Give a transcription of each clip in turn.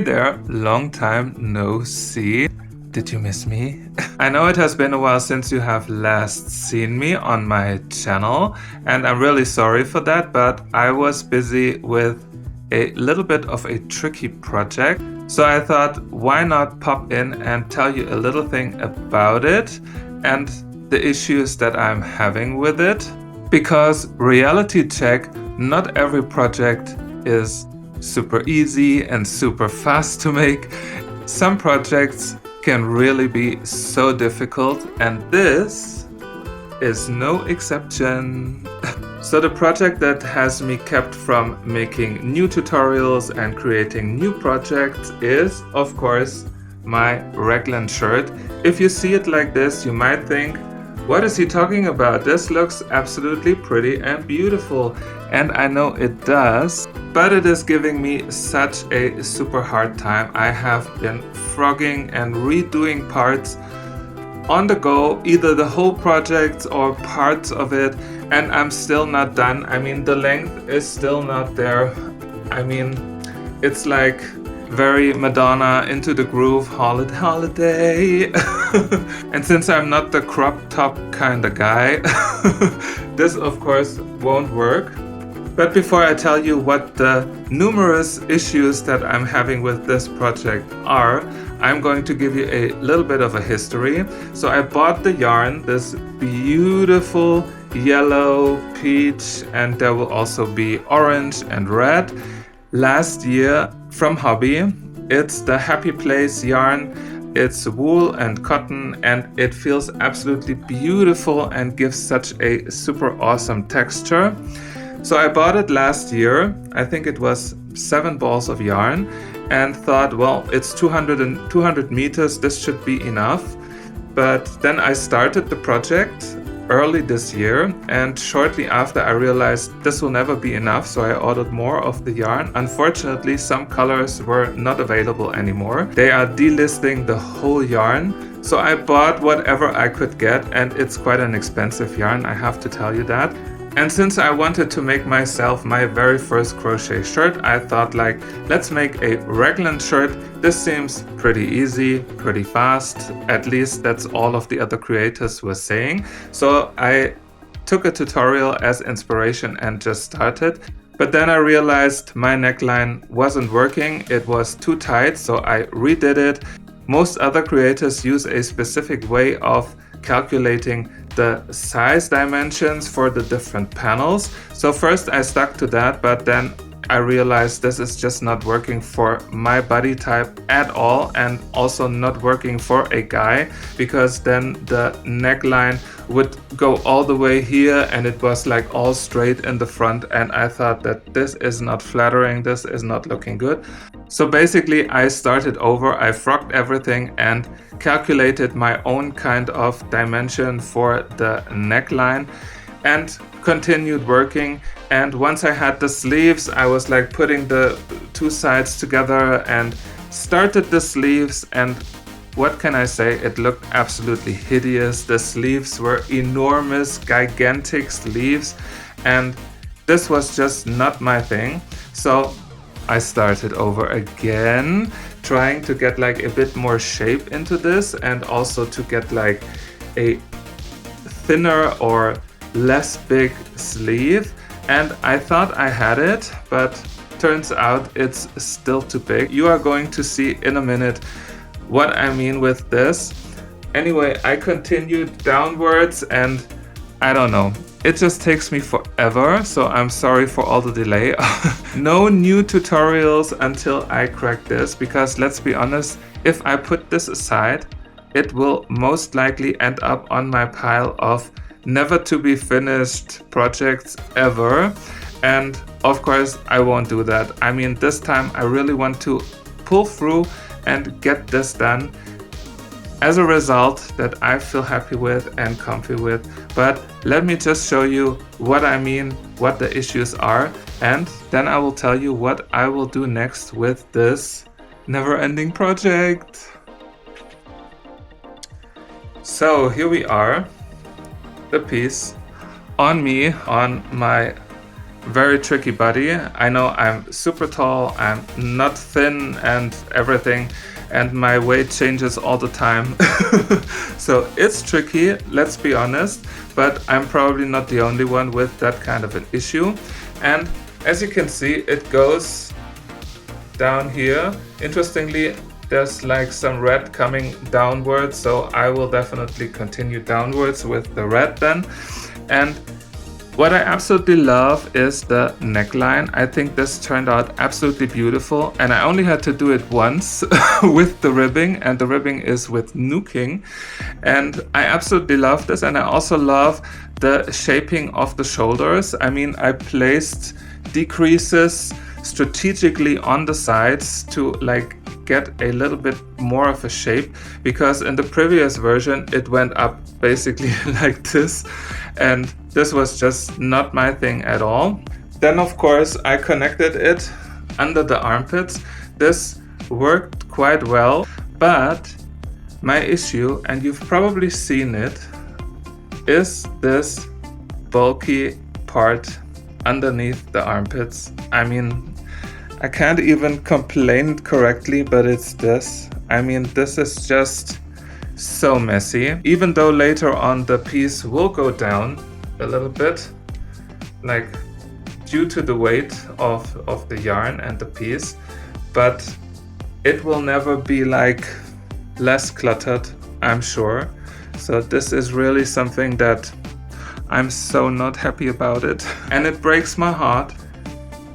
there, long time no see. Did you miss me? I know it has been a while since you have last seen me on my channel, and I'm really sorry for that, but I was busy with a little bit of a tricky project. So I thought, why not pop in and tell you a little thing about it and the issues that I'm having with it. Because reality check, not every project is super easy and super fast to make. Some projects can really be so difficult, and this is no exception. So the project that has me kept from making new tutorials and creating new projects is, of course, my raglan shirt. If you see it like this, you might think, what is he talking about? This looks absolutely pretty and beautiful. And I know it does, but it is giving me such a super hard time. I have been frogging and redoing parts on the go, either the whole project or parts of it, and I'm still not done. I mean, the length is still not there. I mean, it's like very Madonna, into the groove, holiday. And since I'm not the crop top kind of guy, this of course won't work. But before I tell you what the numerous issues that I'm having with this project are, I'm going to give you a little bit of a history. So I bought the yarn, this beautiful yellow, peach, and there will also be orange and red, last year from Hobby. It's the Happy Place yarn. It's wool and cotton, and it feels absolutely beautiful and gives such a super awesome texture. So I bought it last year. I think it was 7 balls of yarn, and thought, well, it's 200 meters, this should be enough. But then I started the project early this year, and shortly after I realized this will never be enough, so I ordered more of the yarn. Unfortunately, some colors were not available anymore. They are delisting the whole yarn, so I bought whatever I could get, and it's quite an expensive yarn, I have to tell you that. And since I wanted to make myself my very first crochet shirt, I thought, like, let's make a raglan shirt. This seems pretty easy, pretty fast. At least that's all of the other creators were saying. So I took a tutorial as inspiration and just started. But then I realized my neckline wasn't working. It was too tight, so I redid it. Most other creators use a specific way of calculating the size dimensions for the different panels. So first I stuck to that, but then I realized this is just not working for my body type at all, and also not working for a guy, because then the neckline would go all the way here and it was like all straight in the front, and I thought that this is not flattering, this is not looking good. So basically I started over, I frogged everything and calculated my own kind of dimension for the neckline and continued working. And once I had the sleeves, I was like putting the two sides together and started the sleeves, and what can I say, it looked absolutely hideous. The sleeves were enormous, gigantic sleeves, and this was just not my thing. So I started over again, trying to get like a bit more shape into this, and also to get like a thinner or less big sleeve. And I thought I had it, but turns out it's still too big. You are going to see in a minute what I mean with this. Anyway, I continued downwards, and I don't know, it just takes me forever, so I'm sorry for all the delay. No new tutorials until I crack this, because let's be honest, if I put this aside, it will most likely end up on my pile of never to be finished projects ever. And of course I won't do that. I mean, this time I really want to pull through and get this done as a result that I feel happy with and comfy with. But let me just show you what I mean, what the issues are, and then I will tell you what I will do next with this never-ending project. So here we are, the piece on me, on my very tricky body. I know I'm super tall, I'm not thin and everything, and my weight changes all the time. So it's tricky, let's be honest, but I'm probably not the only one with that kind of an issue. And as you can see, it goes down here. Interestingly, there's like some red coming downwards, so I will definitely continue downwards with the red then. And what I absolutely love is the neckline. I think this turned out absolutely beautiful, and I only had to do it once with the ribbing, and the ribbing is with nuking, and I absolutely love this. And I also love the shaping of the shoulders. I mean, I placed decreases strategically on the sides to like get a little bit more of a shape, because in the previous version it went up basically like this, and this was just not my thing at all. Then of course I connected it under the armpits. This worked quite well, but my issue, and you've probably seen it, is this bulky part underneath the armpits. I mean, I can't even complain correctly, but it's this. I mean, this is just so messy. Even though later on the piece will go down a little bit, like due to the weight of the yarn and the piece, but it will never be like less cluttered, I'm sure. So this is really something that I'm so not happy about it. And it breaks my heart,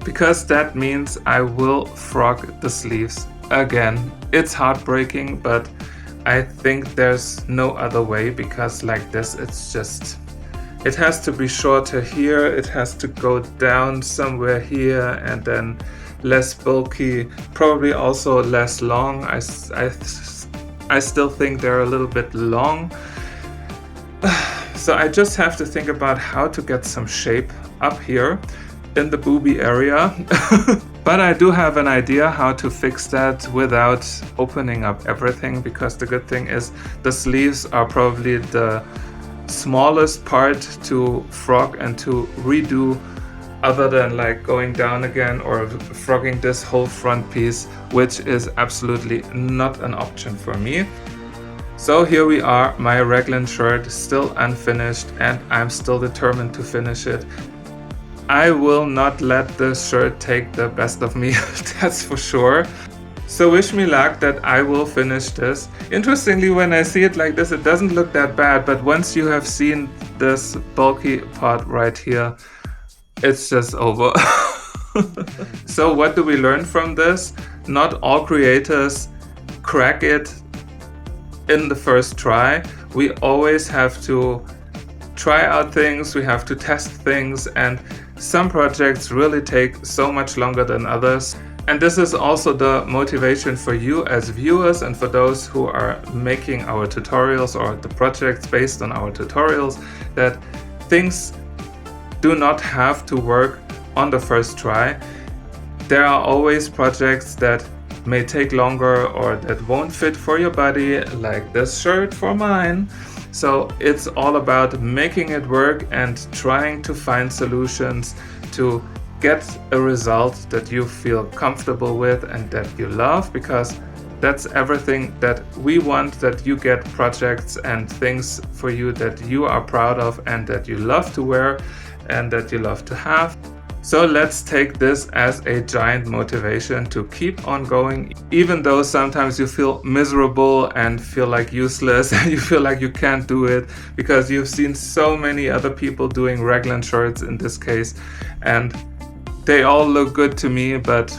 because that means I will frog the sleeves again. It's heartbreaking, but I think there's no other way, because like this, it's just, it has to be shorter here, it has to go down somewhere here, and then less bulky, probably also less long. I still think they're a little bit long. So I just have to think about how to get some shape up here in the boobie area. But I do have an idea how to fix that without opening up everything, because the good thing is the sleeves are probably the smallest part to frog and to redo, other than like going down again or frogging this whole front piece, which is absolutely not an option for me. So here we are, my raglan shirt still unfinished, and I'm still determined to finish it. I will not let this shirt take the best of me, that's for sure. So wish me luck that I will finish this. Interestingly, when I see it like this, it doesn't look that bad, but once you have seen this bulky part right here, it's just over. So what do we learn from this? Not all creators crack it in the first try. We always have to try out things, we have to test things, and some projects really take so much longer than others. And this is also the motivation for you as viewers, and for those who are making our tutorials or the projects based on our tutorials, that things do not have to work on the first try. There are always projects that may take longer or that won't fit for your body, like this shirt for mine. So it's all about making it work and trying to find solutions to get a result that you feel comfortable with and that you love, because that's everything that we want, that you get projects and things for you that you are proud of and that you love to wear and that you love to have. So let's take this as a giant motivation to keep on going, even though sometimes you feel miserable and feel like useless and you feel like you can't do it, because you've seen so many other people doing raglan shirts in this case, and they all look good to me, but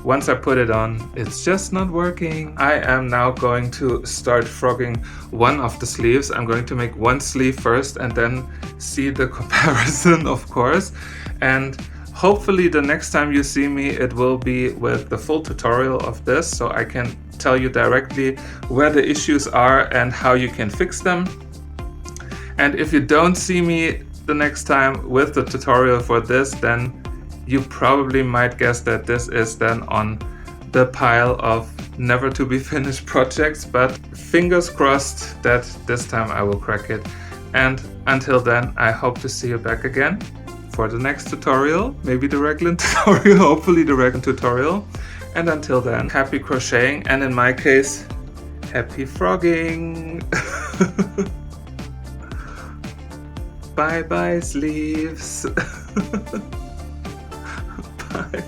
once I put it on, it's just not working. I am now going to start frogging one of the sleeves. I'm going to make one sleeve first and then see the comparison, of course. And hopefully the next time you see me, it will be with the full tutorial of this, so I can tell you directly where the issues are and how you can fix them. And if you don't see me the next time with the tutorial for this, then you probably might guess that this is then on the pile of never to be finished projects, but fingers crossed that this time I will crack it. And until then, I hope to see you back again. for the next tutorial, maybe the raglan tutorial, hopefully the raglan tutorial. And until then, happy crocheting, and in my case, happy frogging. Bye bye sleeves. Bye.